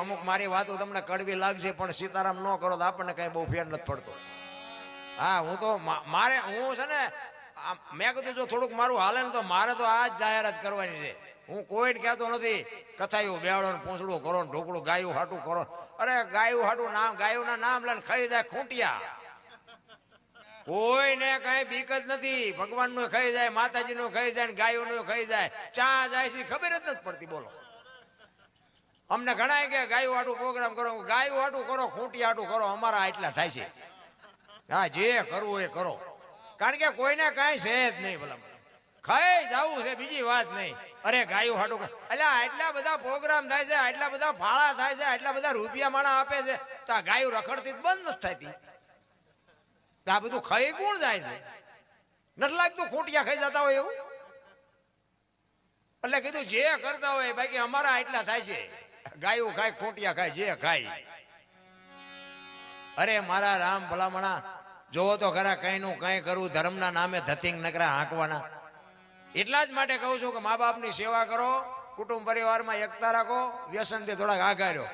અમુક મારી વાતો તમને કડવી લાગશે પણ સીતારામ ન કરો તો આપણને કઈ બહુ ફેર નથી પડતો. હા હું તો હું છે ને મેં કીધું જો થોડુંક મારું હાલે ને તો મારે તો આ જ જાહેરાત કરવાની છે. હું કોઈને કહેતો નથી કથાયું બેવડો ને પૂંછડું કરો ને ઢોકળું ગાયું હાટું કરો. અરે ગાયું હાટું નામ ગાયુંના નામ લઈને ખાઈ જાય ખૂંટિયા. કોઈને કઈ બીક જ નથી. ભગવાન નું ખાઈ જાય, માતાજી નું ખાઈ જાય, ગાયો નું ખાઈ જાય. ચા જાય છે ખબર જ નથી પડતી. બોલો અમને ઘણા કે ગાયું હાટું પ્રોગ્રામ કરો. ગાયું હાટું કરો, ખૂંટી હાટું કરો, અમારા એટલા થાય છે. હા જે કરવું એ કરો, કારણ કે કોઈને કઈ છે જ નહીં. ભલા ખાઈ જવું છે બીજી વાત નહીં. અરે ગાયું હાટું એટલે આટલા બધા પ્રોગ્રામ થાય છે, આટલા બધા ફાળા થાય છે, આટલા બધા રૂપિયા માણા આપે છે તો આ ગાયું રખડતી બંધ નથી થતી. આ બધું ખાઈ કોણ જાય છે? નથી લાગતું ખૂંટિયા ખાઈ જતા હોય એવું? એટલે કીધું જે કરતા હોય બાકી અમારા એટલા થાય છે. ગાયું ખાય, ખૂંટિયા ખાય, જે ખાય. અરે મારા રામ ભલામણા જોવો તો ખરા કઈ નું કઈ કરવું ધર્મના નામે ધતિંગ નકરા હાંકવાના. એટલા જ માટે કહું છું કે મા બાપની સેવા કરો, કુટુંબ પરિવારમાં એકતા રાખો, વ્યસનથી થોડાક આઘા રહ્યો.